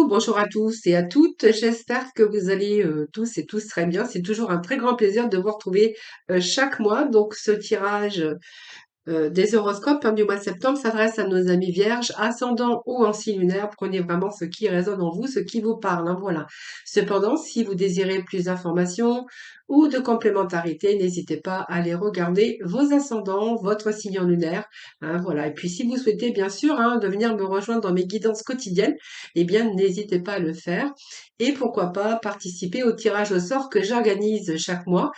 Coucou, bonjour à tous et à toutes. J'espère que vous allez tous et tous très bien. C'est toujours un très grand plaisir de vous retrouver chaque mois. Donc, ce tirage des horoscopes du mois de septembre s'adresse à nos amis vierges, ascendant ou en signe lunaire. Prenez vraiment ce qui résonne en vous, ce qui vous parle, hein, voilà. Cependant, si vous désirez plus d'informations ou de complémentarité, n'hésitez pas à aller regarder vos ascendants, votre signe lunaire, hein, voilà. Et puis, si vous souhaitez, bien sûr, hein, de venir me rejoindre dans mes guidances quotidiennes, eh bien, n'hésitez pas à le faire. Et pourquoi pas participer au tirage au sort que j'organise chaque mois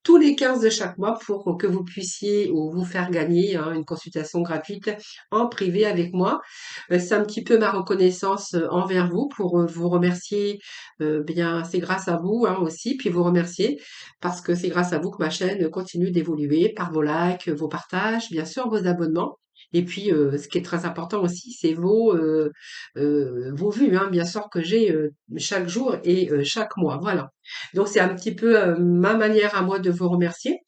tous les 15 de chaque mois pour que vous puissiez ou vous faire gagner une consultation gratuite en privé avec moi. C'est un petit peu ma reconnaissance envers vous pour vous remercier. Bien, c'est grâce à vous aussi, puis vous remercier parce que c'est grâce à vous que ma chaîne continue d'évoluer par vos likes, vos partages, bien sûr vos abonnements. Et puis, ce qui est très important aussi, c'est vos vues, hein, bien sûr, que j'ai chaque jour et chaque mois. Voilà. Donc c'est un petit peu ma manière à moi de vous remercier.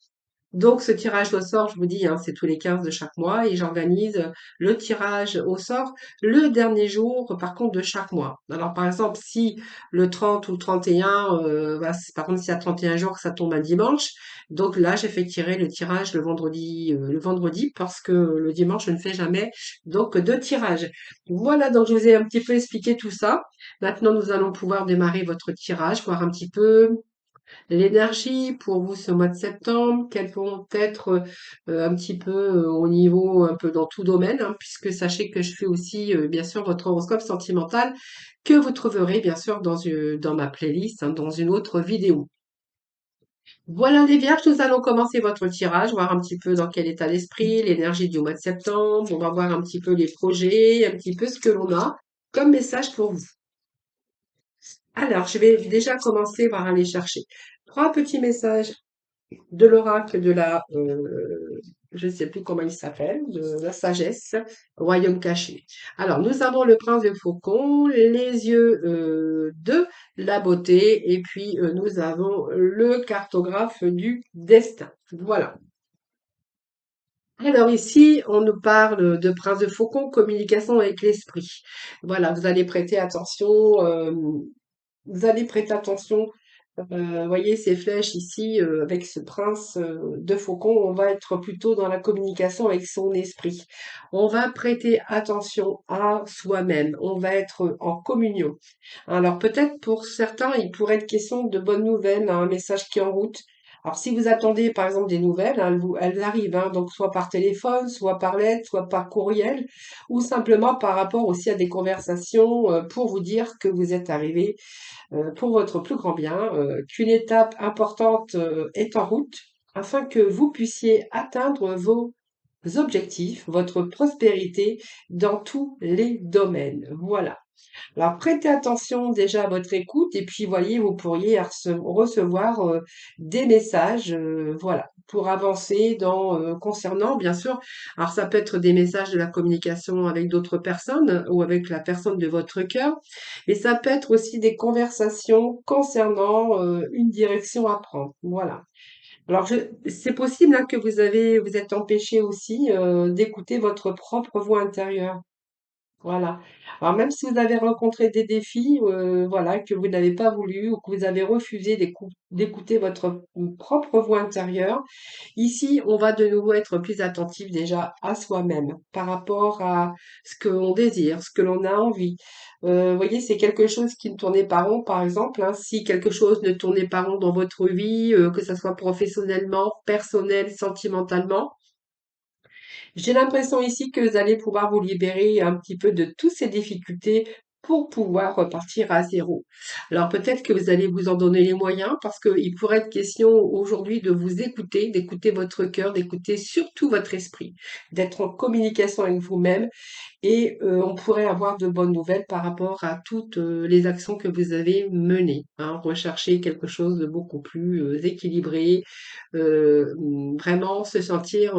Donc ce tirage au sort, je vous dis, hein, c'est tous les 15 de chaque mois et j'organise le tirage au sort le dernier jour, par contre, de chaque mois. Alors par exemple, si le 30 ou le 31, par contre, si à 31 jours, ça tombe un dimanche, donc là, j'effectuerai le tirage le vendredi parce que le dimanche, je ne fais jamais donc de tirage. Voilà, donc je vous ai un petit peu expliqué tout ça. Maintenant, nous allons pouvoir démarrer votre tirage, voir un petit peu l'énergie pour vous ce mois de septembre, quelles vont être un petit peu au niveau, un peu dans tout domaine, hein, puisque sachez que je fais aussi, bien sûr, votre horoscope sentimental que vous trouverez, bien sûr, dans ma playlist, hein, dans une autre vidéo. Voilà les vierges, nous allons commencer votre tirage, voir un petit peu dans quel état d'esprit, l'énergie du mois de septembre, on va voir un petit peu les projets, un petit peu ce que l'on a comme message pour vous. Alors, je vais déjà commencer par aller chercher trois petits messages de l'oracle de je ne sais plus comment il s'appelle, de la sagesse, royaume caché. Alors, nous avons le prince de faucon, les yeux de la beauté, et puis nous avons le cartographe du destin. Voilà. Alors ici, on nous parle de prince de faucon, communication avec l'esprit. Voilà, vous allez prêter attention. Voyez ces flèches ici, avec ce prince de faucon, on va être plutôt dans la communication avec son esprit. On va prêter attention à soi-même. On va être en communion. Alors peut-être pour certains, il pourrait être question de bonnes nouvelles, hein, un message qui est en route. Alors si vous attendez par exemple des nouvelles, hein, elles arrivent, hein, donc soit par téléphone, soit par lettre, soit par courriel, ou simplement par rapport aussi à des conversations pour vous dire que vous êtes arrivé pour votre plus grand bien, qu'une étape importante est en route afin que vous puissiez atteindre vos objectifs, votre prospérité dans tous les domaines. Voilà. Alors prêtez attention déjà à votre écoute et puis voyez, vous pourriez recevoir des messages, voilà, pour avancer concernant, bien sûr. Alors ça peut être des messages de la communication avec d'autres personnes ou avec la personne de votre cœur, mais ça peut être aussi des conversations concernant une direction à prendre. Voilà. Alors c'est possible hein, que vous êtes empêché aussi d'écouter votre propre voix intérieure. Voilà. Alors même si vous avez rencontré des défis, voilà, que vous n'avez pas voulu ou que vous avez refusé d'écouter votre propre voix intérieure, ici, on va de nouveau être plus attentif déjà à soi-même par rapport à ce que l'on désire, ce que l'on a envie. Vous voyez, c'est quelque chose qui ne tournait pas rond, par exemple, hein, si quelque chose ne tournait pas rond dans votre vie, que ça soit professionnellement, personnel, sentimentalement, j'ai l'impression ici que vous allez pouvoir vous libérer un petit peu de toutes ces difficultés pour pouvoir repartir à zéro. Alors peut-être que vous allez vous en donner les moyens parce qu'il pourrait être question aujourd'hui de vous écouter, d'écouter votre cœur, d'écouter surtout votre esprit, d'être en communication avec vous-même et on pourrait avoir de bonnes nouvelles par rapport à toutes les actions que vous avez menées, hein. Rechercher quelque chose de beaucoup plus équilibré, vraiment se sentir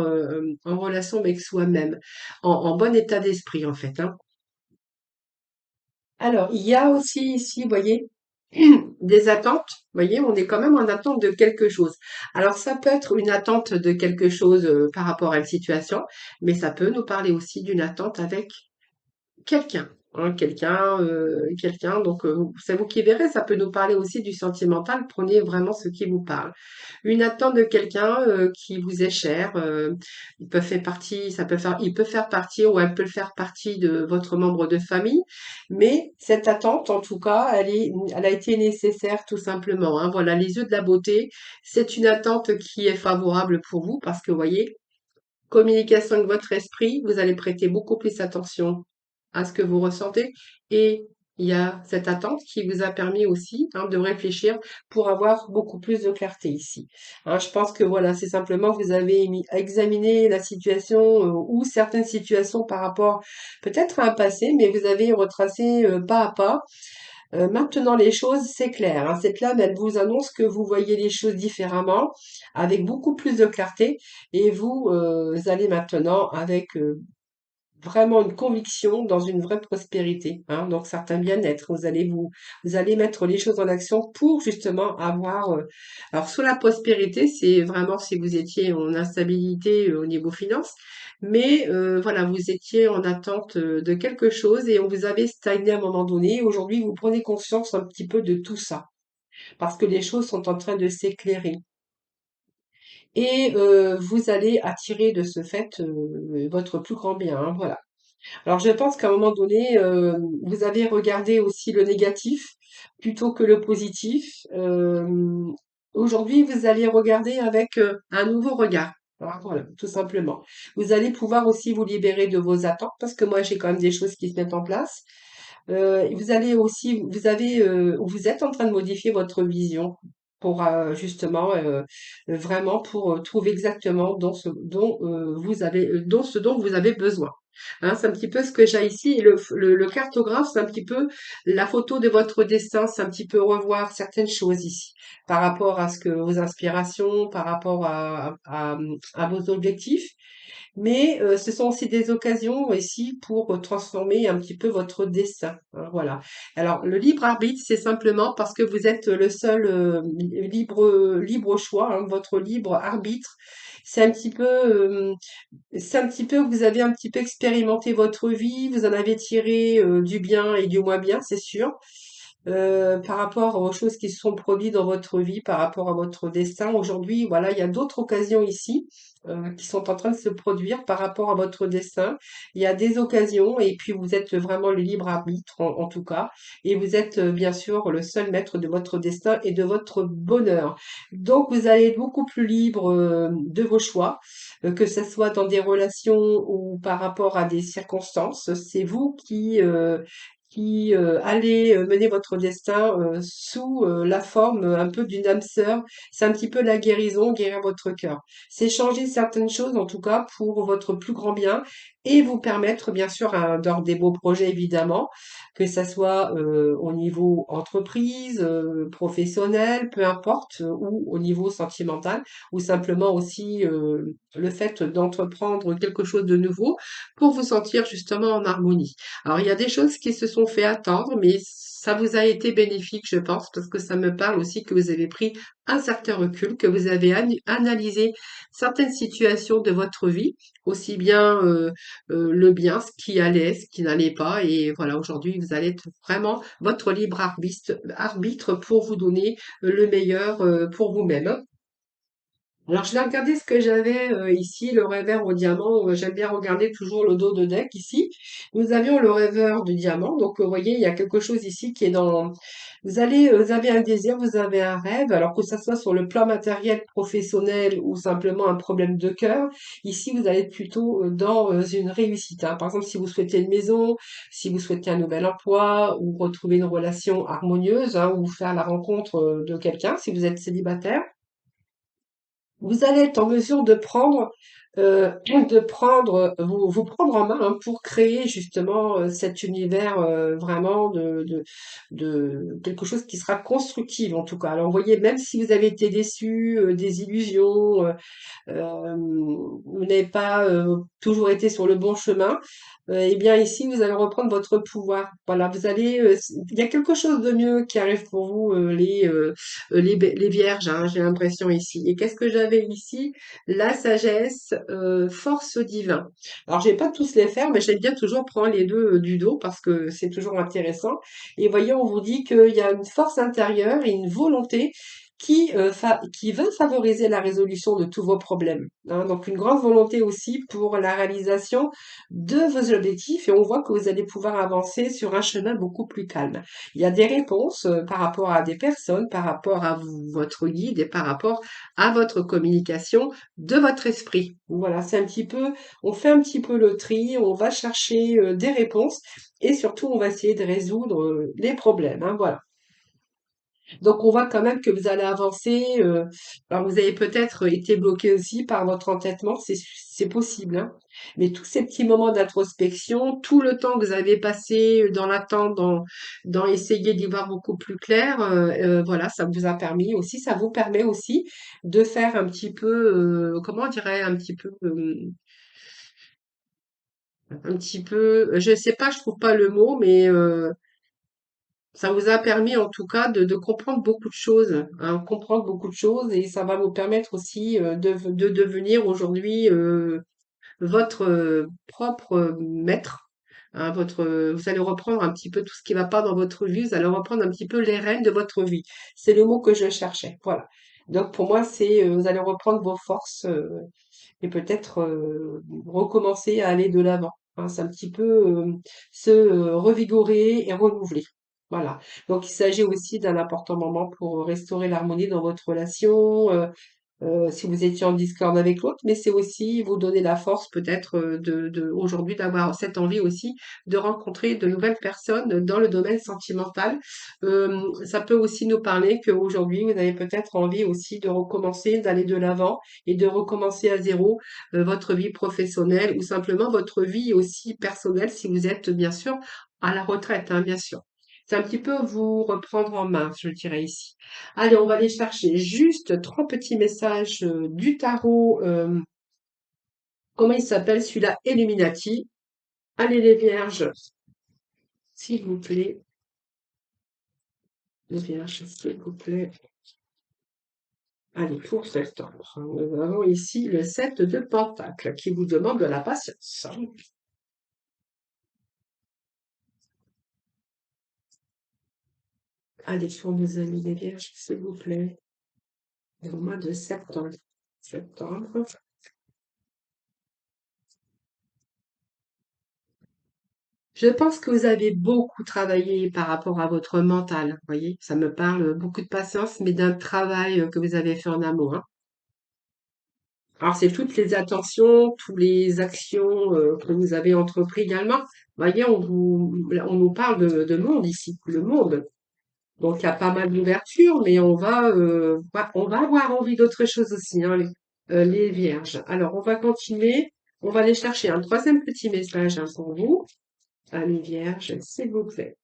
en relation avec soi-même, en bon état d'esprit en fait, hein. Alors, il y a aussi ici, vous voyez, des attentes. Vous voyez, on est quand même en attente de quelque chose. Alors, ça peut être une attente de quelque chose par rapport à une situation, mais ça peut nous parler aussi d'une attente avec quelqu'un. hein, quelqu'un, donc c'est vous qui verrez, ça peut nous parler aussi du sentimental, prenez vraiment ce qui vous parle. Une attente de quelqu'un qui vous est cher, il peut faire partie, il peut faire partie ou elle peut faire partie de votre membre de famille, mais cette attente, en tout cas, elle a été nécessaire tout simplement, hein. Voilà, les yeux de la beauté, c'est une attente qui est favorable pour vous parce que, vous voyez, communication avec votre esprit, vous allez prêter beaucoup plus attention à ce que vous ressentez et il y a cette attente qui vous a permis aussi, hein, de réfléchir pour avoir beaucoup plus de clarté ici. Hein, je pense que voilà, c'est simplement que vous avez examiné la situation ou certaines situations par rapport peut-être à un passé, mais vous avez retracé pas à pas. Maintenant, les choses, c'est clair, hein. Cette lame, elle vous annonce que vous voyez les choses différemment, avec beaucoup plus de clarté, et vous allez maintenant avec vraiment une conviction dans une vraie prospérité, hein, donc certain bien-être. Vous allez mettre les choses en action pour justement avoir. Alors sur la prospérité, c'est vraiment si vous étiez en instabilité au niveau finance, mais voilà, vous étiez en attente de quelque chose et on vous avait stagné à un moment donné. Aujourd'hui, vous prenez conscience un petit peu de tout ça parce que les choses sont en train de s'éclairer. Et vous allez attirer de ce fait votre plus grand bien, hein, voilà. Alors je pense qu'à un moment donné, vous avez regardé aussi le négatif plutôt que le positif. Aujourd'hui, vous allez regarder avec un nouveau regard. Alors, voilà, tout simplement. Vous allez pouvoir aussi vous libérer de vos attentes parce que moi j'ai quand même des choses qui se mettent en place. Vous allez aussi, vous êtes en train de modifier votre vision pour justement vraiment pour trouver exactement dont ce dont vous avez besoin. Hein, c'est un petit peu ce que j'ai ici. Et le cartographe, c'est un petit peu la photo de votre destin. C'est un petit peu revoir certaines choses ici par rapport à ce que vos inspirations, par rapport à vos objectifs. Mais ce sont aussi des occasions ici pour transformer un petit peu votre destin, hein, voilà. Alors le libre arbitre, c'est simplement parce que vous êtes le seul libre choix, hein, votre libre arbitre. C'est un petit peu, c'est un petit peu, vous avez un petit peu expérimenté votre vie, vous en avez tiré du bien et du moins bien, c'est sûr. Par rapport aux choses qui se sont produites dans votre vie, par rapport à votre destin. Aujourd'hui, voilà, il y a d'autres occasions ici qui sont en train de se produire par rapport à votre destin. Il y a des occasions et puis vous êtes vraiment le libre arbitre en tout cas. Et vous êtes bien sûr le seul maître de votre destin et de votre bonheur. Donc vous allez être beaucoup plus libre de vos choix, que ce soit dans des relations ou par rapport à des circonstances. C'est vous qui allez mener votre destin sous la forme un peu d'une âme sœur. C'est un petit peu la guérison, guérir votre cœur. C'est changer certaines choses, en tout cas, pour votre plus grand bien et vous permettre, bien sûr, dans des beaux projets, évidemment, que ça soit au niveau entreprise, professionnel, peu importe, ou au niveau sentimental, ou simplement aussi le fait d'entreprendre quelque chose de nouveau pour vous sentir justement en harmonie. Alors, il y a des choses qui se sont fait attendre, mais ça vous a été bénéfique, je pense, parce que ça me parle aussi que vous avez pris un certain recul, que vous avez analysé certaines situations de votre vie, aussi bien le bien, ce qui allait, ce qui n'allait pas, et voilà, aujourd'hui, vous allez être vraiment votre libre arbitre pour vous donner le meilleur pour vous-même, hein. Alors, je vais regarder ce que j'avais ici, le revers au diamant. J'aime bien regarder toujours le dos de deck ici. Nous avions le revers du diamant. Donc, vous voyez, il y a quelque chose ici qui est dans... vous avez un désir, vous avez un rêve, alors que ça soit sur le plan matériel, professionnel ou simplement un problème de cœur. Ici, vous allez être plutôt dans une réussite, hein. Par exemple, si vous souhaitez une maison, si vous souhaitez un nouvel emploi ou retrouver une relation harmonieuse, hein, ou faire la rencontre de quelqu'un, si vous êtes célibataire. Vous allez être en mesure vous prendre en main hein, pour créer justement cet univers vraiment de quelque chose qui sera constructif en tout cas. Alors, vous voyez, même si vous avez été déçu, des illusions, vous n'avez pas toujours été sur le bon chemin, eh bien ici vous allez reprendre votre pouvoir. Voilà, il y a quelque chose de mieux qui arrive pour vous, les vierges, hein, j'ai l'impression ici. Et qu'est-ce que j'avais ici? La sagesse, force divin. Alors, je vais pas tous les faire, mais j'aime bien toujours prendre les deux du dos parce que c'est toujours intéressant. Et voyez, on vous dit qu'il y a une force intérieure et une volonté qui va favoriser la résolution de tous vos problèmes, hein. Donc, une grande volonté aussi pour la réalisation de vos objectifs et on voit que vous allez pouvoir avancer sur un chemin beaucoup plus calme. Il y a des réponses par rapport à des personnes, par rapport à votre guide et par rapport à votre communication de votre esprit. Voilà, c'est un petit peu, on fait un petit peu le tri, on va chercher des réponses et surtout on va essayer de résoudre les problèmes, hein, voilà. Donc on voit quand même que vous allez avancer. Alors vous avez peut-être été bloqué aussi par votre entêtement, c'est possible, hein. Mais tous ces petits moments d'introspection, tout le temps que vous avez passé dans l'attente, dans essayer d'y voir beaucoup plus clair, voilà, ça vous a permis aussi, ça vous permet aussi de faire un petit peu, comment on dirait, un petit peu, je sais pas, je trouve pas le mot, mais ça vous a permis en tout cas de comprendre beaucoup de choses, hein, comprendre beaucoup de choses et ça va vous permettre aussi de devenir aujourd'hui votre propre maître, hein, vous allez reprendre un petit peu tout ce qui va pas dans votre vie, vous allez reprendre un petit peu les rênes de votre vie. C'est le mot que je cherchais, voilà. Donc pour moi, c'est vous allez reprendre vos forces et peut-être recommencer à aller de l'avant, hein. C'est un petit peu se revigorer et renouveler. Voilà. Donc il s'agit aussi d'un important moment pour restaurer l'harmonie dans votre relation, si vous étiez en discorde avec l'autre, mais c'est aussi vous donner la force peut-être aujourd'hui d'avoir cette envie aussi de rencontrer de nouvelles personnes dans le domaine sentimental. Ça peut aussi nous parler qu'aujourd'hui, vous avez peut-être envie aussi de recommencer, d'aller de l'avant et de recommencer à zéro votre vie professionnelle ou simplement votre vie aussi personnelle si vous êtes bien sûr à la retraite, hein, bien sûr. C'est un petit peu vous reprendre en main, je dirais ici. Allez, on va aller chercher juste trois petits messages du tarot. Comment il s'appelle celui-là? Illuminati. Allez les vierges, s'il vous plaît. Les vierges, s'il vous plaît. Allez, pour septembre. Nous avons ici le 7 de Pentacle qui vous demande de la patience. Allez, pour nos amis les vierges, s'il vous plaît. Au mois de septembre. Septembre. Je pense que vous avez beaucoup travaillé par rapport à votre mental. Vous voyez, ça me parle beaucoup de patience, mais d'un travail que vous avez fait en amont, hein. Alors, c'est toutes les attentions, toutes les actions que vous avez entrepris également. Vous voyez, on nous parle de monde ici, le monde. Donc, il y a pas mal d'ouverture, mais on va avoir envie d'autre chose aussi, hein, les vierges. Alors, on va continuer. On va aller chercher un troisième petit message hein, pour vous, amis vierges, s'il vous plaît.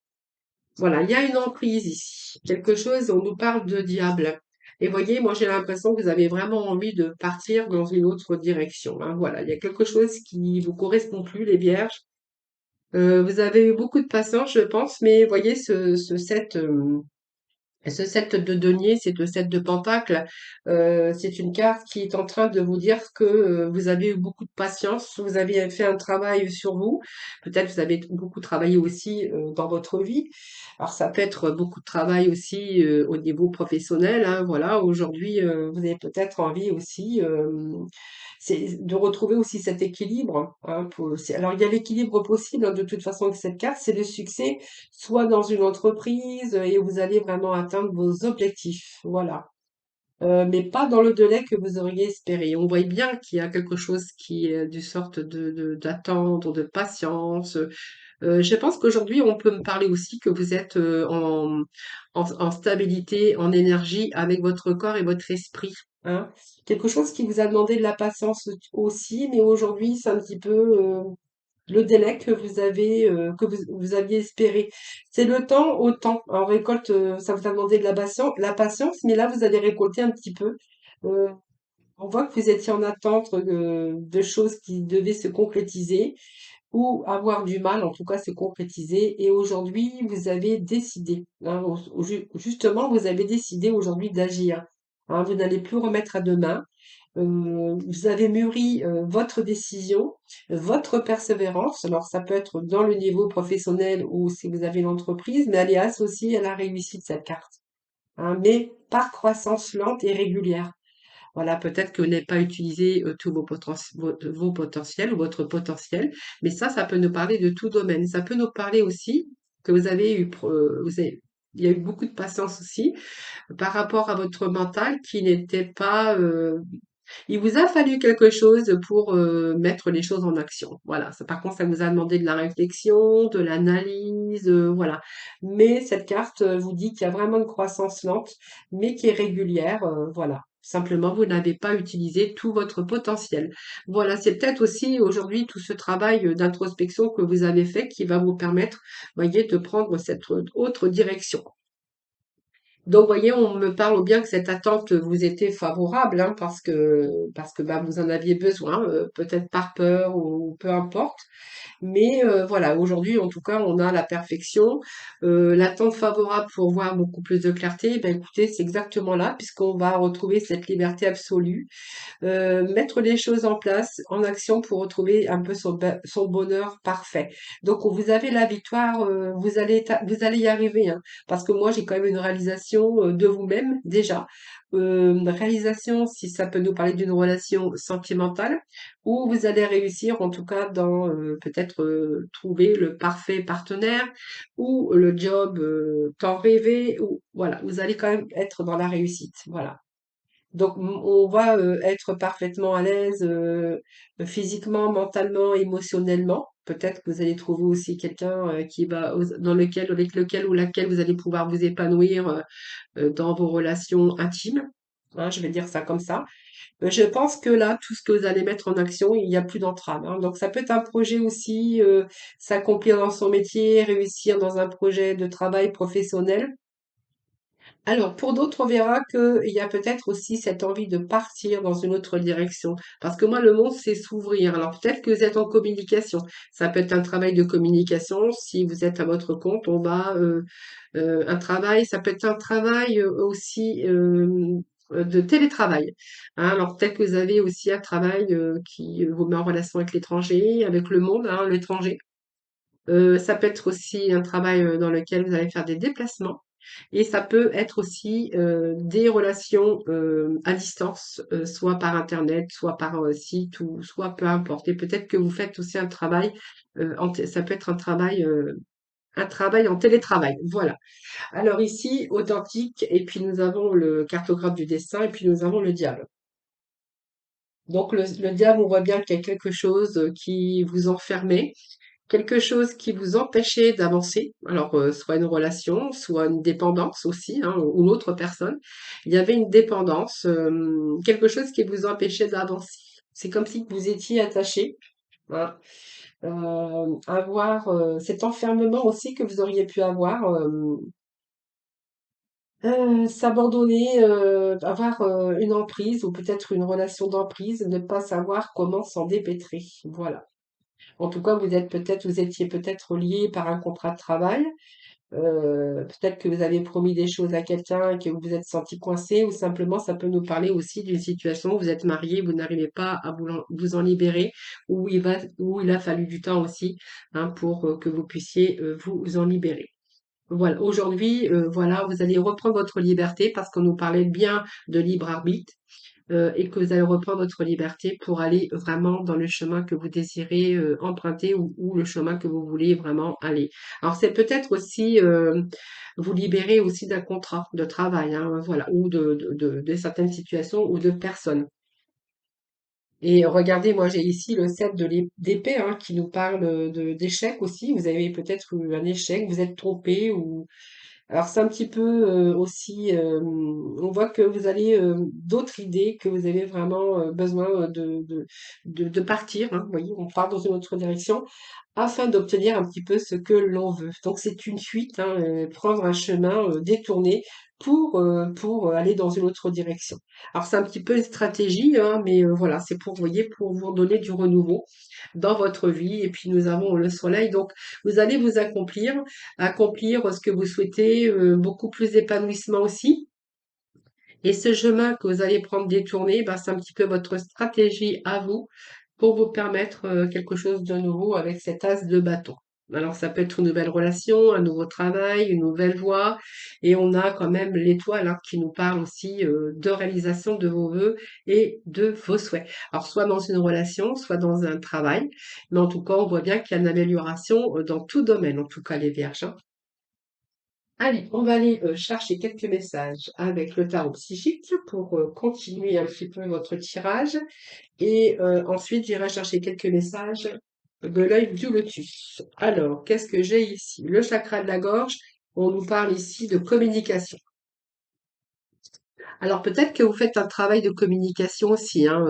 Voilà, il y a une emprise ici. Quelque chose, on nous parle de diable. Et voyez, moi j'ai l'impression que vous avez vraiment envie de partir dans une autre direction, hein. Voilà, il y a quelque chose qui vous correspond plus, les vierges. Vous avez eu beaucoup de patience, je pense, mais voyez ce 7 de denier, c'est le 7 de pentacle. C'est une carte qui est en train de vous dire que vous avez eu beaucoup de patience, vous avez fait un travail sur vous. Peut-être vous avez beaucoup travaillé aussi dans votre vie. Alors ça peut être beaucoup de travail aussi au niveau professionnel, hein, voilà, aujourd'hui vous avez peut-être envie aussi c'est de retrouver aussi cet équilibre, hein, alors il y a l'équilibre possible hein, de toute façon avec cette carte, c'est le succès soit dans une entreprise et vous allez vraiment atteindre vos objectifs, voilà. Mais pas dans le délai que vous auriez espéré. On voit bien qu'il y a quelque chose qui est du sorte d'attendre, de patience. Je pense qu'aujourd'hui, on peut me parler aussi que vous êtes en stabilité, en énergie avec votre corps et votre esprit, hein. Quelque chose qui vous a demandé de la patience aussi, mais aujourd'hui, c'est un petit peu le délai que vous avez, vous aviez espéré. C'est le temps au temps. En récolte, ça vous a demandé de la patience, mais là, vous allez récolter un petit peu. Euh, on voit que vous étiez en attente de choses qui devaient se concrétiser ou avoir du mal, en tout cas, se concrétiser. Et aujourd'hui, vous avez décidé, hein, justement, vous avez décidé aujourd'hui d'agir, hein. Vous n'allez plus remettre à demain. vous avez mûri votre décision, votre persévérance. Alors ça peut être dans le niveau professionnel ou si vous avez une entreprise, mais elle est associée à la réussite, cette carte, hein, mais par croissance lente et régulière. Voilà, peut-être que vous n'avez pas utilisé tous vos potentiels ou votre potentiel, mais ça peut nous parler de tout domaine. Ça peut nous parler aussi que il y a eu beaucoup de patience aussi par rapport à votre mental qui n'était pas, il vous a fallu quelque chose pour mettre les choses en action. Voilà. Ça, par contre, ça vous a demandé de la réflexion, de l'analyse, voilà. Mais cette carte vous dit qu'il y a vraiment une croissance lente, mais qui est régulière. Voilà. Simplement, vous n'avez pas utilisé tout votre potentiel. Voilà, c'est peut-être aussi aujourd'hui tout ce travail d'introspection que vous avez fait qui va vous permettre, voyez, de prendre cette autre direction. Donc, vous voyez, on me parle bien que cette attente vous était favorable, hein, parce que bah, vous en aviez besoin, peut-être par peur ou peu importe. Mais voilà, aujourd'hui, en tout cas, on a la perfection. L'attente favorable pour voir beaucoup plus de clarté, ben écoutez, c'est exactement là, puisqu'on va retrouver cette liberté absolue, mettre les choses en place, en action pour retrouver un peu son bonheur parfait. Donc vous avez la victoire, vous allez y arriver, hein, parce que moi j'ai quand même une réalisation de vous-même déjà. Une réalisation, si ça peut nous parler d'une relation sentimentale, où vous allez réussir en tout cas dans peut-être trouver le parfait partenaire ou le job tant rêvé, ou voilà, vous allez quand même être dans la réussite. Voilà. Donc, on va être parfaitement à l'aise physiquement, mentalement, émotionnellement. Peut-être que vous allez trouver aussi quelqu'un dans lequel, avec lequel ou laquelle vous allez pouvoir vous épanouir dans vos relations intimes. Hein, je vais dire ça comme ça. Je pense que là, tout ce que vous allez mettre en action, il n'y a plus d'entrave, hein. Donc, ça peut être un projet aussi, s'accomplir dans son métier, réussir dans un projet de travail professionnel. Alors, pour d'autres, on verra qu'il y a peut-être aussi cette envie de partir dans une autre direction. Parce que moi, le monde, c'est s'ouvrir. Alors, peut-être que vous êtes en communication. Ça peut être un travail de communication. Si vous êtes à votre compte, un travail, ça peut être un travail aussi de télétravail, hein. Alors, peut-être que vous avez aussi un travail qui vous met en relation avec l'étranger, avec le monde, hein, l'étranger. Ça peut être aussi un travail dans lequel vous allez faire des déplacements. Et ça peut être aussi des relations à distance, soit par internet, soit par site, ou soit peu importe. Et peut-être que vous faites aussi ça peut être un travail en télétravail. Voilà. Alors ici, authentique, et puis nous avons le cartographe du destin, et puis nous avons le diable. Donc le diable, on voit bien qu'il y a quelque chose qui vous enfermait, quelque chose qui vous empêchait d'avancer. Alors, soit une relation, soit une dépendance aussi, hein, ou une autre personne. Il y avait une dépendance, quelque chose qui vous empêchait d'avancer. C'est comme si vous étiez attaché, hein. Avoir cet enfermement aussi que vous auriez pu avoir, s'abandonner, avoir une emprise ou peut-être une relation d'emprise, ne pas savoir comment s'en dépêtrer. Voilà. En tout cas, vous étiez peut-être lié par un contrat de travail. Peut-être que vous avez promis des choses à quelqu'un et que vous vous êtes senti coincé, ou simplement ça peut nous parler aussi d'une situation où vous êtes marié, vous n'arrivez pas à vous en libérer, où il a fallu du temps aussi, hein, pour que vous puissiez vous en libérer. Voilà, aujourd'hui, voilà, vous allez reprendre votre liberté parce qu'on nous parlait bien de libre arbitre, et que vous allez reprendre votre liberté pour aller vraiment dans le chemin que vous désirez emprunter, ou le chemin que vous voulez vraiment aller. Alors c'est peut-être aussi vous libérer aussi d'un contrat de travail, hein, voilà, ou de certaines situations ou de personnes. Et regardez, moi j'ai ici le set d'épée, hein, qui nous parle d'échecs aussi. Vous avez peut-être eu un échec, vous êtes trompé, ou alors c'est un petit peu aussi, on voit que vous avez d'autres idées, que vous avez vraiment besoin de partir, hein, vous voyez, on part dans une autre direction afin d'obtenir un petit peu ce que l'on veut. Donc c'est une fuite, hein, prendre un chemin détourné pour aller dans une autre direction. Alors c'est un petit peu une stratégie, hein, mais voilà, c'est pour, vous voyez, pour vous donner du renouveau dans votre vie. Et puis nous avons le soleil, donc vous allez vous accomplir ce que vous souhaitez, beaucoup plus d'épanouissement aussi. Et ce chemin que vous allez prendre détourné, ben, c'est un petit peu votre stratégie à vous pour vous permettre quelque chose de nouveau avec cet as de bâton. Alors ça peut être une nouvelle relation, un nouveau travail, une nouvelle voie, et on a quand même l'étoile hein, qui nous parle aussi de réalisation de vos vœux et de vos souhaits. Alors soit dans une relation, soit dans un travail, mais en tout cas on voit bien qu'il y a une amélioration dans tout domaine, en tout cas les vierges, hein. Allez, on va aller chercher quelques messages avec le tarot psychique pour continuer un petit peu votre tirage. Et ensuite, j'irai chercher quelques messages de l'œil du lotus. Alors, qu'est-ce que j'ai ici? Le chakra de la gorge, on nous parle ici de communication. Alors, peut-être que vous faites un travail de communication aussi, hein,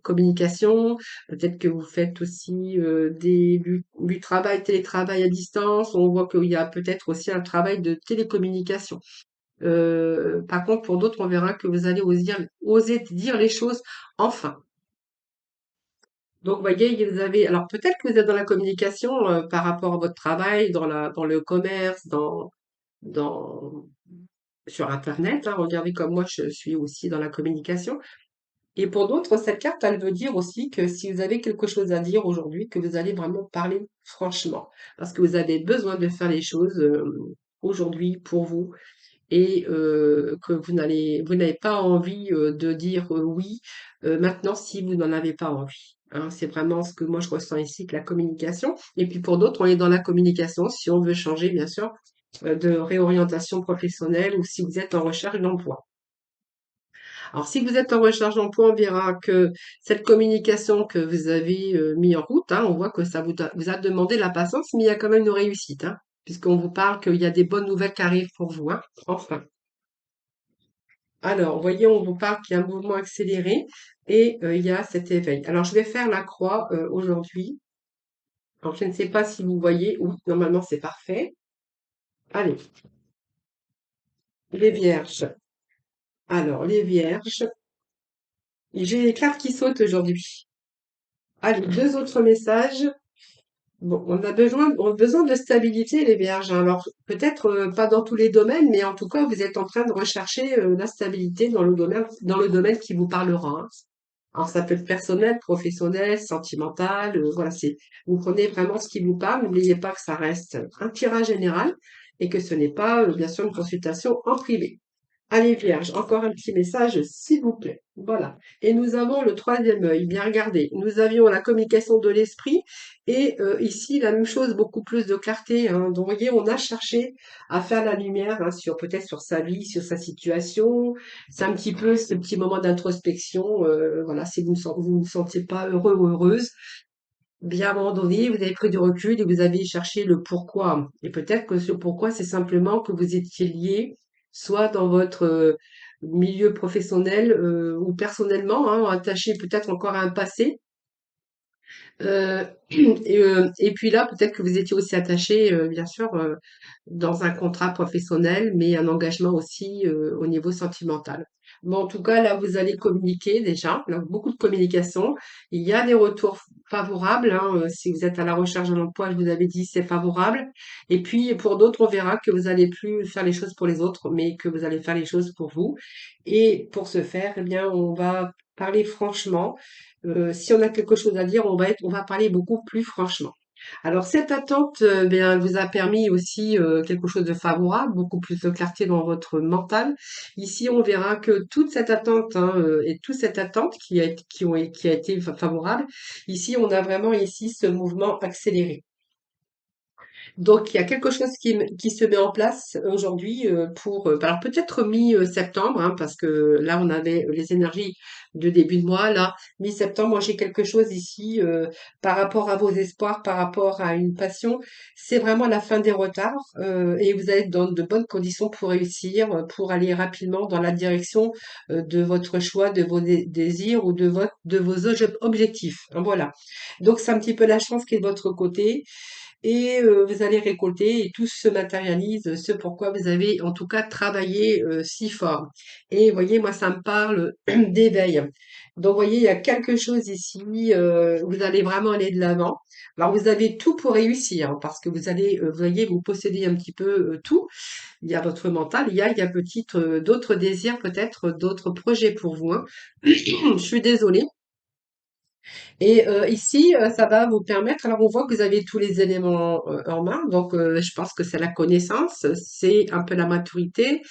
communication, peut-être que vous faites aussi du travail, télétravail à distance. On voit qu'il y a peut-être aussi un travail de télécommunication. Par contre, pour d'autres, on verra que vous allez oser dire les choses enfin. Donc, vous voyez, vous avez, alors peut-être que vous êtes dans la communication par rapport à votre travail, dans le commerce, dans, sur Internet, hein. Regardez comme moi, je suis aussi dans la communication. Et pour d'autres, cette carte, elle veut dire aussi que si vous avez quelque chose à dire aujourd'hui, que vous allez vraiment parler franchement, parce que vous avez besoin de faire les choses aujourd'hui pour vous et que vous n'avez pas envie de dire oui maintenant si vous n'en avez pas envie. Hein. C'est vraiment ce que moi je ressens ici que la communication. Et puis pour d'autres, on est dans la communication si on veut changer, bien sûr, de réorientation professionnelle ou si vous êtes en recherche d'emploi. Alors, si vous êtes en recherche d'emploi, on verra que cette communication que vous avez mis en route, hein, on voit que ça vous a demandé la patience, mais il y a quand même une réussite, hein, puisqu'on vous parle qu'il y a des bonnes nouvelles qui arrivent pour vous, hein, enfin. Alors, voyez, on vous parle qu'il y a un mouvement accéléré et il y a cet éveil. Alors, je vais faire la croix aujourd'hui. Alors, je ne sais pas si vous voyez. Oui, normalement, c'est parfait. Allez, les vierges. Alors, les vierges. J'ai les cartes qui sautent aujourd'hui. Allez, deux autres messages. Bon, on a besoin de stabilité, les vierges, hein. Alors, peut-être pas dans tous les domaines, mais en tout cas, vous êtes en train de rechercher la stabilité dans le domaine qui vous parlera, hein. Alors, ça peut être personnel, professionnel, sentimental, voilà, vous prenez vraiment ce qui vous parle. N'oubliez pas que ça reste un tirage général et que ce n'est pas, bien sûr, une consultation en privé. Allez, Vierge, encore un petit message, s'il vous plaît. Voilà. Et nous avons le troisième œil. Bien regardez. Nous avions la communication de l'esprit et ici, la même chose, beaucoup plus de clarté, hein. Donc, vous voyez, on a cherché à faire la lumière hein, sur peut-être sur sa vie, sur sa situation. C'est un petit peu ce petit moment d'introspection. Voilà, si vous ne vous sentiez pas heureux ou heureuse, bien à un moment donné, vous avez pris du recul et vous avez cherché le pourquoi. Et peut-être que ce pourquoi, c'est simplement que vous étiez lié, soit dans votre milieu professionnel ou personnellement, hein, attaché peut-être encore à un passé. Et puis là, peut-être que vous étiez aussi attaché, bien sûr, dans un contrat professionnel, mais un engagement aussi au niveau sentimental. Bon, en tout cas, là, vous allez communiquer déjà, là, beaucoup de communication. Il y a des retours favorables, hein, si vous êtes à la recherche d'un emploi, je vous avais dit, c'est favorable. Et puis, pour d'autres, on verra que vous allez plus faire les choses pour les autres, mais que vous allez faire les choses pour vous. Et pour ce faire, eh bien, on va parler franchement. Si on a quelque chose à dire, on va parler beaucoup plus franchement. Alors cette attente, bien, elle vous a permis aussi quelque chose de favorable, beaucoup plus de clarté dans votre mental. Ici, on verra que toute cette attente hein, et toute cette attente qui a été favorable, ici, on a vraiment ici ce mouvement accéléré. Donc, il y a quelque chose qui se met en place aujourd'hui pour, alors peut-être mi-septembre, hein, parce que là, on avait les énergies de début de mois. Là, mi-septembre, moi, j'ai quelque chose ici par rapport à vos espoirs, par rapport à une passion. C'est vraiment la fin des retards et vous allez être dans de bonnes conditions pour réussir, pour aller rapidement dans la direction de votre choix, de vos désirs ou de vos objectifs. Voilà. Donc, c'est un petit peu la chance qui est de votre côté. et vous allez récolter et tout se matérialise, ce pourquoi vous avez en tout cas travaillé si fort. Et vous voyez, moi, ça me parle d'éveil. Donc, vous voyez, il y a quelque chose ici, vous allez vraiment aller de l'avant. Alors, vous avez tout pour réussir, hein, parce que vous allez, vous voyez, vous possédez un petit peu tout. Il y a votre mental, il y a peut-être d'autres désirs, peut-être d'autres projets pour vous, hein. Je suis désolée. Et ici, ça va vous permettre, alors on voit que vous avez tous les éléments en main, donc je pense que c'est la connaissance, c'est un peu la maturité,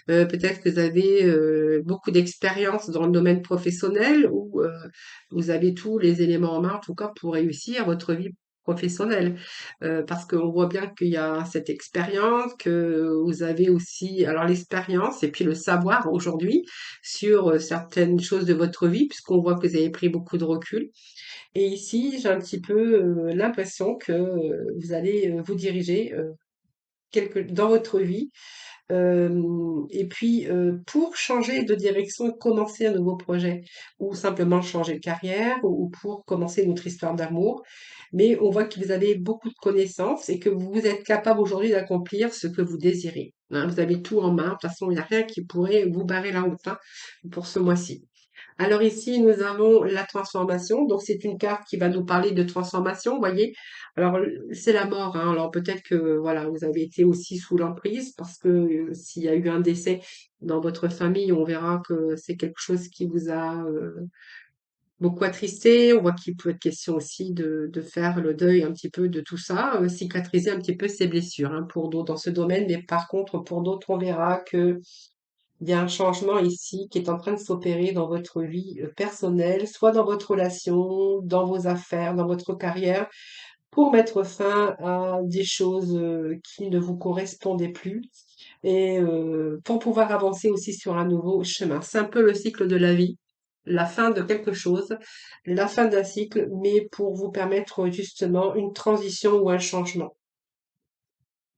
peut-être que vous avez beaucoup d'expérience dans le domaine professionnel ou vous avez tous les éléments en main, en tout cas, pour réussir votre vie professionnelle. Parce qu'on voit bien qu'il y a cette expérience, que vous avez aussi, alors l'expérience et puis le savoir aujourd'hui sur certaines choses de votre vie, puisqu'on voit que vous avez pris beaucoup de recul. Et ici, j'ai un petit peu l'impression que vous allez vous diriger dans votre vie et puis, pour changer de direction et commencer un nouveau projet ou simplement changer de carrière ou pour commencer une autre histoire d'amour. Mais on voit que vous avez beaucoup de connaissances et que vous êtes capable aujourd'hui d'accomplir ce que vous désirez, hein. Vous avez tout en main. De toute façon, il n'y a rien qui pourrait vous barrer la route, hein, pour ce mois-ci. Alors ici, nous avons la transformation. Donc c'est une carte qui va nous parler de transformation, vous voyez. Alors c'est la mort, hein. Alors peut-être que voilà, vous avez été aussi sous l'emprise parce que s'il y a eu un décès dans votre famille, on verra que c'est quelque chose qui vous a beaucoup attristé. On voit qu'il peut être question aussi de faire le deuil un petit peu de tout ça, cicatriser un petit peu ses blessures, hein, pour d'autres dans ce domaine. Mais par contre, pour d'autres, on verra que il y a un changement ici qui est en train de s'opérer dans votre vie personnelle, soit dans votre relation, dans vos affaires, dans votre carrière, pour mettre fin à des choses qui ne vous correspondaient plus et pour pouvoir avancer aussi sur un nouveau chemin. C'est un peu le cycle de la vie, la fin de quelque chose, la fin d'un cycle, mais pour vous permettre justement une transition ou un changement.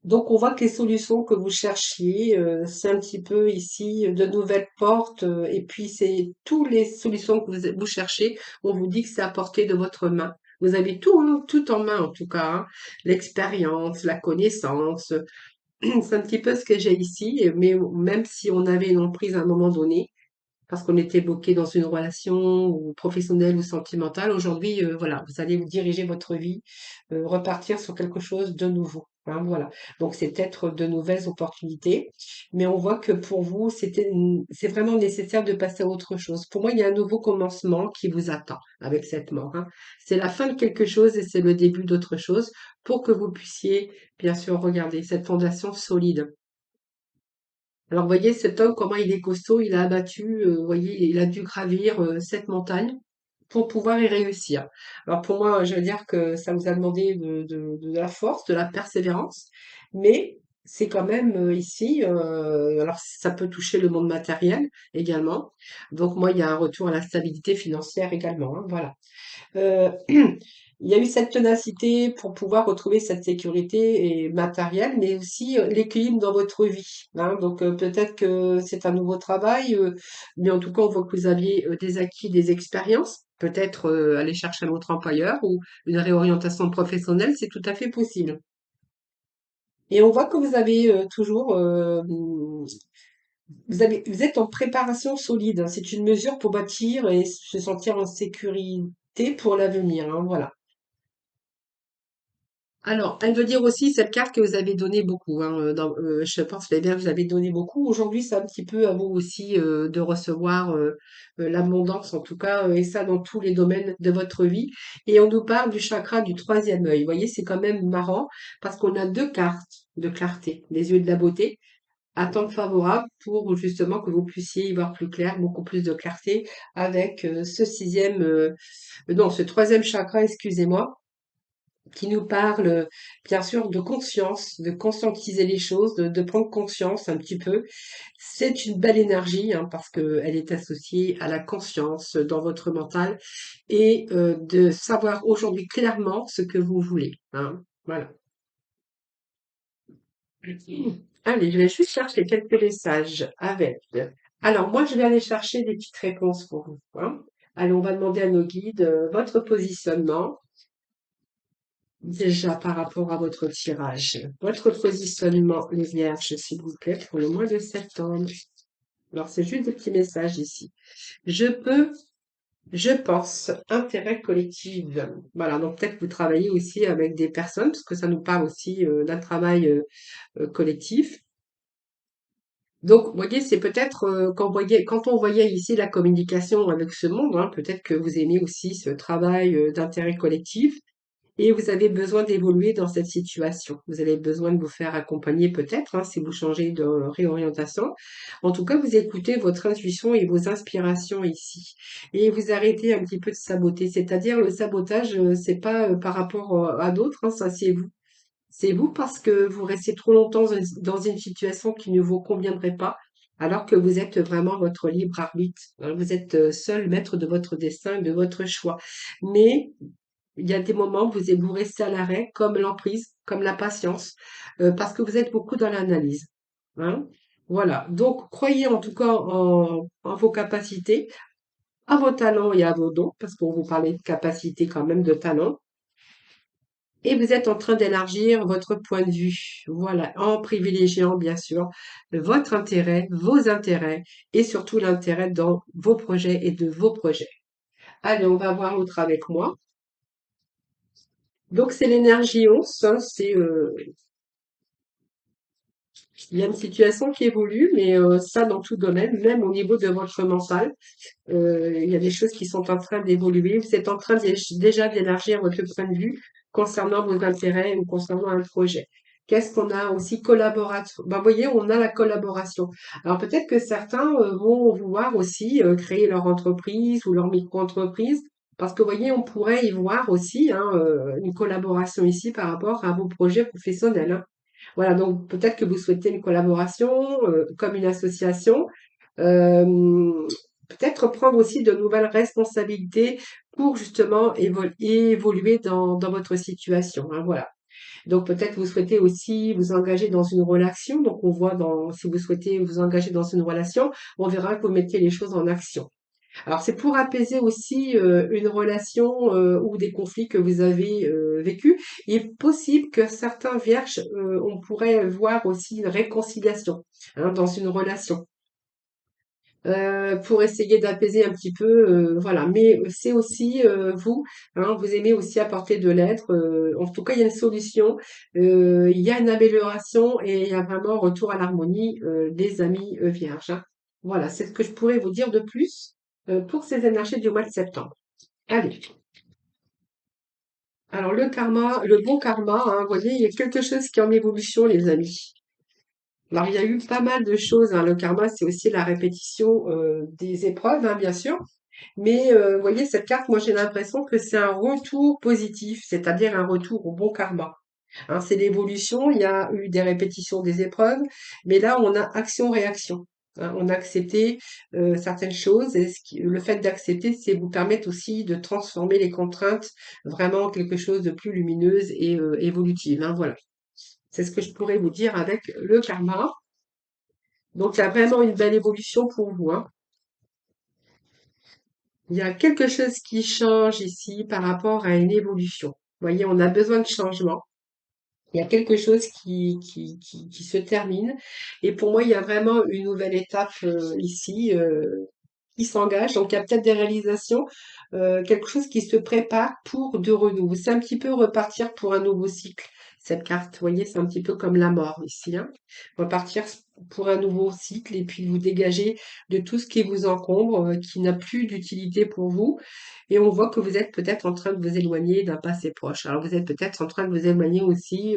Donc, on voit que les solutions que vous cherchiez, c'est un petit peu ici de nouvelles portes, et puis c'est toutes les solutions que vous cherchez, on vous dit que c'est à portée de votre main. Vous avez tout, hein, tout en main en tout cas, hein. L'expérience, la connaissance, c'est un petit peu ce que j'ai ici, mais même si on avait une emprise à un moment donné, parce qu'on était bloqué dans une relation ou professionnelle ou sentimentale. Aujourd'hui, voilà, vous allez vous diriger votre vie, repartir sur quelque chose de nouveau, hein, voilà. Donc c'est peut-être de nouvelles opportunités, mais on voit que pour vous, c'est vraiment nécessaire de passer à autre chose. Pour moi, il y a un nouveau commencement qui vous attend avec cette mort, hein. C'est la fin de quelque chose et c'est le début d'autre chose pour que vous puissiez, bien sûr, regarder cette fondation solide. Alors, vous voyez, cet homme, comment il est costaud, il a abattu, vous voyez, il a dû gravir cette montagne pour pouvoir y réussir. Alors, pour moi, je veux dire que ça vous a demandé de la force, de la persévérance, mais c'est quand même ici, alors ça peut toucher le monde matériel également. Donc, moi, il y a un retour à la stabilité financière également, hein, voilà. Il y a eu cette ténacité pour pouvoir retrouver cette sécurité et matérielle, mais aussi l'équilibre dans votre vie, hein. Donc peut-être que c'est un nouveau travail, mais en tout cas, on voit que vous aviez des acquis, des expériences. Peut-être aller chercher un autre employeur ou une réorientation professionnelle, c'est tout à fait possible. Et on voit que vous avez toujours, vous êtes en préparation solide, hein. C'est une mesure pour bâtir et se sentir en sécurité pour l'avenir, hein, voilà. Alors, elle veut dire aussi cette carte que vous avez donné beaucoup, hein, je pense bien que vous avez donné beaucoup. Aujourd'hui, c'est un petit peu à vous aussi de recevoir l'abondance, en tout cas, et ça dans tous les domaines de votre vie. Et on nous parle du chakra du troisième œil. Vous voyez, c'est quand même marrant parce qu'on a deux cartes de clarté, les yeux de la beauté, à temps favorable pour justement que vous puissiez y voir plus clair, beaucoup plus de clarté avec non, ce troisième chakra, excusez-moi, qui nous parle, bien sûr, de conscience, de conscientiser les choses, de prendre conscience un petit peu. C'est une belle énergie, hein, parce qu'elle est associée à la conscience dans votre mental et de savoir aujourd'hui clairement ce que vous voulez, hein. Voilà. Allez, je vais juste chercher quelques messages avec. Alors, moi, je vais aller chercher des petites réponses pour vous, hein. Allez, on va demander à nos guides votre positionnement. Déjà par rapport à votre tirage, votre positionnement, les vierges, s'il vous plaît, pour le mois de septembre. Alors, c'est juste des petits messages ici. Je peux, je pense, intérêt collectif. Voilà, donc peut-être que vous travaillez aussi avec des personnes, parce que ça nous parle aussi d'un travail collectif. Donc, vous voyez, c'est peut-être quand on voyait ici la communication avec ce monde, hein, peut-être que vous aimez aussi ce travail d'intérêt collectif. Et vous avez besoin d'évoluer dans cette situation. Vous avez besoin de vous faire accompagner peut-être, hein, si vous changez de réorientation. En tout cas, vous écoutez votre intuition et vos inspirations ici. Et vous arrêtez un petit peu de saboter. C'est-à-dire le sabotage, c'est pas par rapport à d'autres, hein, ça c'est vous. C'est vous parce que vous restez trop longtemps dans une situation qui ne vous conviendrait pas, alors que vous êtes vraiment votre libre arbitre, hein. Vous êtes seul maître de votre destin, de votre choix. Mais il y a des moments où vous restez à l'arrêt, comme l'emprise, comme la patience, parce que vous êtes beaucoup dans l'analyse, hein. Voilà. Donc, croyez en tout cas en vos capacités, à vos talents et à vos dons, parce qu'on vous parlait de capacité quand même, de talent. Et vous êtes en train d'élargir votre point de vue. Voilà. En privilégiant, bien sûr, votre intérêt, vos intérêts, et surtout l'intérêt dans vos projets et de vos projets. Allez, on va voir l'autre avec moi. Donc, c'est l'énergie 11, hein, il y a une situation qui évolue, mais ça dans tout domaine, même au niveau de votre mental, il y a des choses qui sont en train d'évoluer. Vous êtes en train déjà d'élargir votre point de vue concernant vos intérêts ou concernant un projet. Qu'est-ce qu'on a aussi collaboration? Ben, vous voyez, on a la collaboration. Alors peut-être que certains vont vouloir aussi créer leur entreprise ou leur micro-entreprise, parce que vous voyez, on pourrait y voir aussi hein, une collaboration ici par rapport à vos projets professionnels, hein. Voilà, donc peut-être que vous souhaitez une collaboration, comme une association. Peut-être prendre aussi de nouvelles responsabilités pour justement évoluer dans votre situation, hein, voilà. Donc peut-être vous souhaitez aussi vous engager dans une relation. Donc on voit si vous souhaitez vous engager dans une relation, on verra que vous mettez les choses en action. Alors c'est pour apaiser aussi une relation ou des conflits que vous avez vécus. Il est possible que certains vierges, on pourrait voir aussi une réconciliation hein, dans une relation. Pour essayer d'apaiser un petit peu, voilà. Mais c'est aussi vous, hein, vous aimez aussi apporter de l'aide. En tout cas, il y a une solution, il y a une amélioration et il y a vraiment un retour à l'harmonie des amis vierges, hein. Voilà, c'est ce que je pourrais vous dire de plus pour ces énergies du mois de septembre. Allez. Alors le karma, le bon karma, hein, vous voyez, il y a quelque chose qui est en évolution, les amis. Alors il y a eu pas mal de choses, hein. Le karma, c'est aussi la répétition des épreuves, hein, bien sûr. Mais vous voyez, cette carte, moi j'ai l'impression que c'est un retour positif, c'est-à-dire un retour au bon karma. Hein, c'est l'évolution, il y a eu des répétitions des épreuves, mais là on a action-réaction. Hein, on a accepté certaines choses et le fait d'accepter, c'est vous permettre aussi de transformer les contraintes vraiment en quelque chose de plus lumineuse et évolutive, hein, voilà. C'est ce que je pourrais vous dire avec le karma. Donc il y a vraiment une belle évolution pour vous, hein. Il y a quelque chose qui change ici par rapport à une évolution. Vous voyez, on a besoin de changement. Il y a quelque chose qui se termine. Et pour moi, il y a vraiment une nouvelle étape ici qui s'engage. Donc, il y a peut-être des réalisations, quelque chose qui se prépare pour de renouveau. C'est un petit peu repartir pour un nouveau cycle. Cette carte, vous voyez, c'est un petit peu comme la mort ici, hein. Repartir pour un nouveau cycle et puis vous dégager de tout ce qui vous encombre, qui n'a plus d'utilité pour vous. Et on voit que vous êtes peut-être en train de vous éloigner d'un passé proche. Alors vous êtes peut-être en train de vous éloigner aussi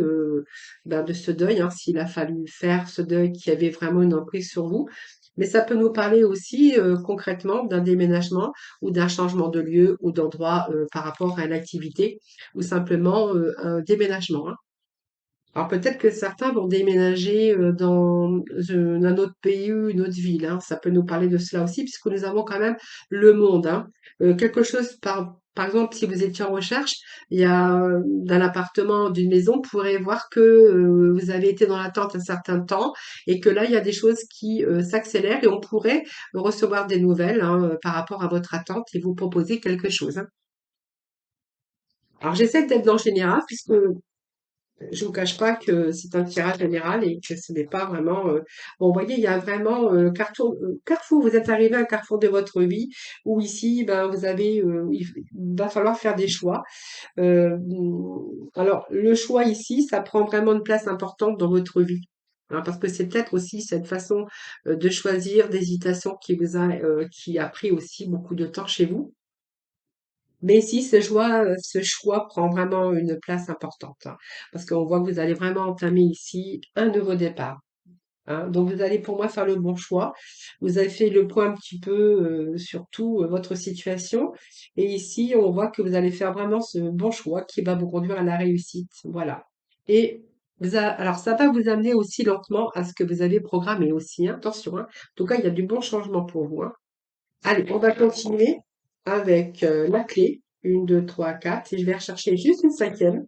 ben, de ce deuil, hein, s'il a fallu faire ce deuil qui avait vraiment une emprise sur vous. Mais ça peut nous parler aussi concrètement d'un déménagement ou d'un changement de lieu ou d'endroit par rapport à l'activité ou simplement un déménagement, hein. Alors peut-être que certains vont déménager dans un autre pays ou une autre ville, hein. Ça peut nous parler de cela aussi, puisque nous avons quand même le monde, hein. Quelque chose, par exemple, si vous étiez en recherche, il y a d'un appartement, d'une maison, vous pourrez voir que vous avez été dans l'attente un certain temps et que là, il y a des choses qui s'accélèrent et on pourrait recevoir des nouvelles hein, par rapport à votre attente et vous proposer quelque chose, hein. Alors j'essaie d'être dans le général puisque je vous cache pas que c'est un tirage général et que ce n'est pas vraiment. Bon, vous voyez, il y a vraiment carrefour. Vous êtes arrivé à un carrefour de votre vie où ici, ben, il va falloir faire des choix. Euh, alors, le choix ici, ça prend vraiment une place importante dans votre vie. Hein, parce que c'est peut-être aussi cette façon de choisir, d'hésitation qui a pris aussi beaucoup de temps chez vous. Mais si ce choix prend vraiment une place importante, hein, parce qu'on voit que vous allez vraiment entamer ici un nouveau départ. Hein. Donc vous allez pour moi faire le bon choix. Vous avez fait le point un petit peu sur tout votre situation. Et ici, on voit que vous allez faire vraiment ce bon choix qui va vous conduire à la réussite. Voilà. Et alors ça va vous amener aussi lentement à ce que vous avez programmé aussi. Hein. Attention, hein. En tout cas, il y a du bon changement pour vous. Hein. Allez, on va continuer avec la clé. Une, 2, 3, 4. Et je vais rechercher juste une cinquième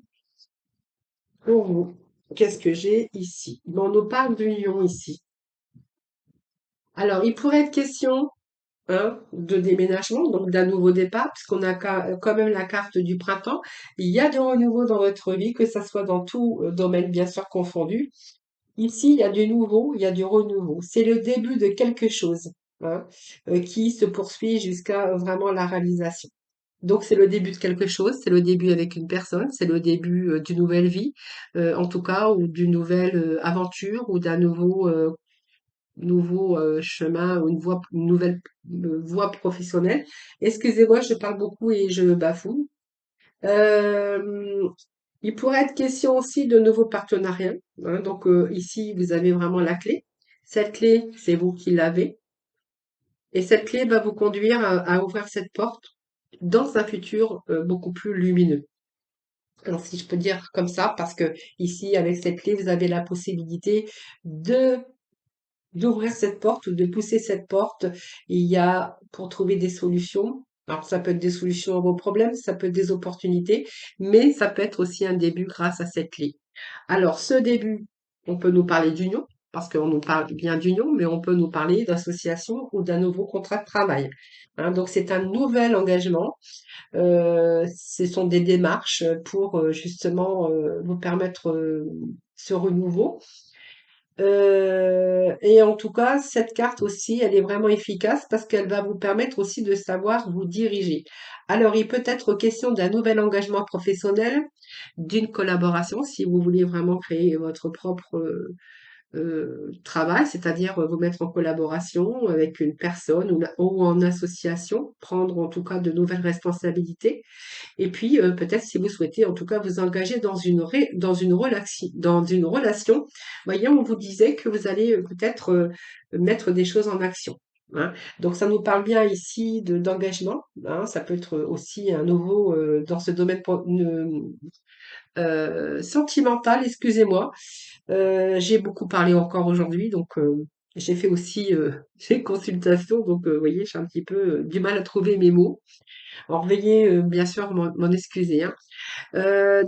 pour vous. Qu'est-ce que j'ai ici? Bon, on nous parle d'union ici. Alors, il pourrait être question hein, de déménagement, donc d'un nouveau départ, puisqu'on a quand même la carte du printemps. Il y a du renouveau dans votre vie, que ça soit dans tout domaine, bien sûr, confondu. Ici, il y a du nouveau, il y a du renouveau. C'est le début de quelque chose hein, qui se poursuit jusqu'à vraiment la réalisation. Donc c'est le début de quelque chose, c'est le début avec une personne, c'est le début d'une nouvelle vie, en tout cas, ou d'une nouvelle aventure, ou d'un nouveau chemin, ou une nouvelle voie professionnelle. Excusez-moi, je parle beaucoup et je bafoue. Euh, il pourrait être question aussi de nouveaux partenariats. Hein. Donc ici, vous avez vraiment la clé. Cette clé, c'est vous qui l'avez. Et cette clé va vous conduire à ouvrir cette porte dans un futur beaucoup plus lumineux. Alors, si je peux dire comme ça, parce que ici, avec cette clé, vous avez la possibilité de d'ouvrir cette porte ou de pousser cette porte. Il y a pour trouver des solutions. Alors, ça peut être des solutions à vos problèmes, ça peut être des opportunités, mais ça peut être aussi un début grâce à cette clé. Alors, ce début, on peut nous parler d'union, parce qu'on nous parle bien d'union, mais on peut nous parler d'association ou d'un nouveau contrat de travail. Hein, donc, c'est un nouvel engagement ce sont des démarches pour justement vous permettre ce renouveau. Et en tout cas, cette carte aussi, elle est vraiment efficace parce qu'elle va vous permettre aussi de savoir vous diriger. Alors, il peut être question d'un nouvel engagement professionnel, d'une collaboration, si vous voulez vraiment créer votre propre travail, c'est-à-dire vous mettre en collaboration avec une personne ou en association, prendre en tout cas de nouvelles responsabilités. Et puis, peut-être si vous souhaitez en tout cas vous engager dans une relation, voyez, on vous disait que vous allez peut-être mettre des choses en action. Hein. Donc ça nous parle bien ici d'engagement. Hein. Ça peut être aussi un nouveau dans ce domaine sentimental, excusez-moi. J'ai beaucoup parlé encore aujourd'hui, donc j'ai fait aussi des consultations, donc vous voyez, j'ai un petit peu du mal à trouver mes mots. Alors veuillez bien sûr m'en excuser. Hein.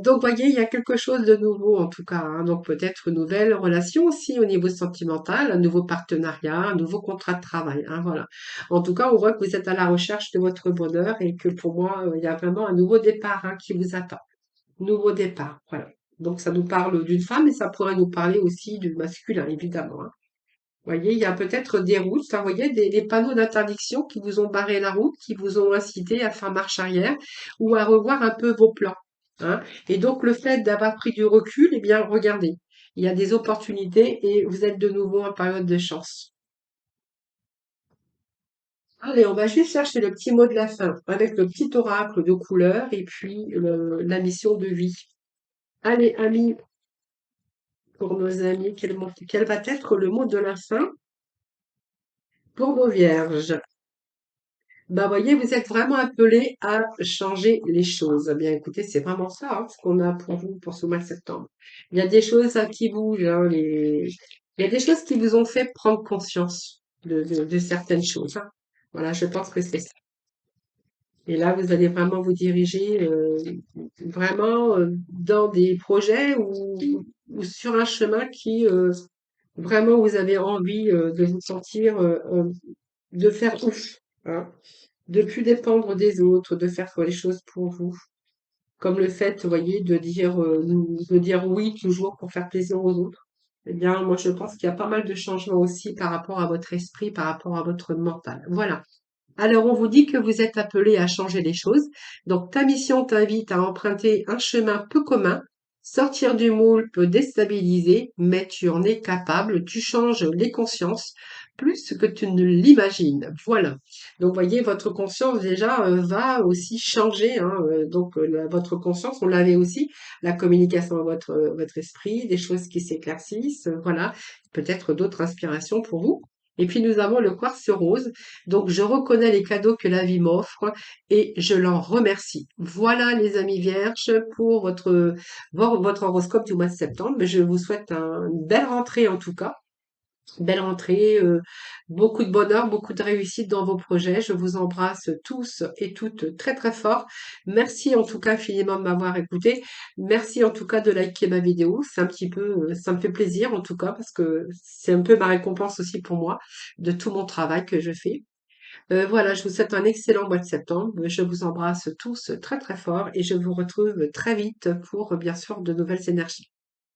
Donc voyez, il y a quelque chose de nouveau en tout cas. Hein. Donc peut-être une nouvelle relation aussi au niveau sentimental, un nouveau partenariat, un nouveau contrat de travail. Hein, voilà. En tout cas, on voit que vous êtes à la recherche de votre bonheur et que pour moi, il y a vraiment un nouveau départ hein, qui vous attend. Nouveau départ, voilà. Donc ça nous parle d'une femme et ça pourrait nous parler aussi du masculin, évidemment. Hein. Vous voyez, il y a peut-être des routes, enfin, vous voyez, des panneaux d'interdiction qui vous ont barré la route, qui vous ont incité à faire marche arrière ou à revoir un peu vos plans. Hein. Et donc, le fait d'avoir pris du recul, eh bien, regardez, il y a des opportunités et vous êtes de nouveau en période de chance. Allez, on va juste chercher le petit mot de la fin avec le petit oracle de couleur et puis la mission de vie. Allez, amis, pour nos amis, quel va être le mot de la fin pour nos vierges? Bah, voyez, vous êtes vraiment appelés à changer les choses. Eh bien, écoutez, c'est vraiment ça, hein, ce qu'on a pour vous pour ce mois de septembre. Il y a des choses qui bougent, hein, il y a des choses qui vous ont fait prendre conscience de certaines choses. Hein. Voilà, je pense que c'est ça. Et là, vous allez vraiment vous diriger vraiment dans des projets ou sur un chemin qui vraiment vous avez envie de vous sentir de faire ouf. Hein. De plus dépendre des autres, de faire les choses pour vous. comme le fait, vous voyez, de dire oui toujours pour faire plaisir aux autres. Eh bien, moi, je pense qu'il y a pas mal de changements aussi par rapport à votre esprit, par rapport à votre mental. Voilà. Alors, on vous dit que vous êtes appelé à changer les choses. Donc, ta mission t'invite à emprunter un chemin peu commun. Sortir du moule peut déstabiliser, mais tu en es capable. Tu changes les consciences plus que tu ne l'imagines. Voilà. Donc, voyez, votre conscience déjà va aussi changer, hein. Votre conscience, on l'avait aussi, la communication à votre esprit, des choses qui s'éclaircissent. Voilà. Peut-être d'autres inspirations pour vous. Et puis, nous avons le quartz rose. Donc, je reconnais les cadeaux que la vie m'offre et je l'en remercie. Voilà, les amis vierges, pour votre horoscope du mois de septembre. Je vous souhaite une belle rentrée en tout cas. Belle rentrée, beaucoup de bonheur, beaucoup de réussite dans vos projets. Je vous embrasse tous et toutes très très fort. Merci en tout cas infiniment de m'avoir écouté. Merci en tout cas de liker ma vidéo. C'est un petit peu, ça me fait plaisir en tout cas parce que c'est un peu ma récompense aussi pour moi de tout mon travail que je fais. Voilà, je vous souhaite un excellent mois de septembre. Je vous embrasse tous très très fort et je vous retrouve très vite pour bien sûr de nouvelles énergies.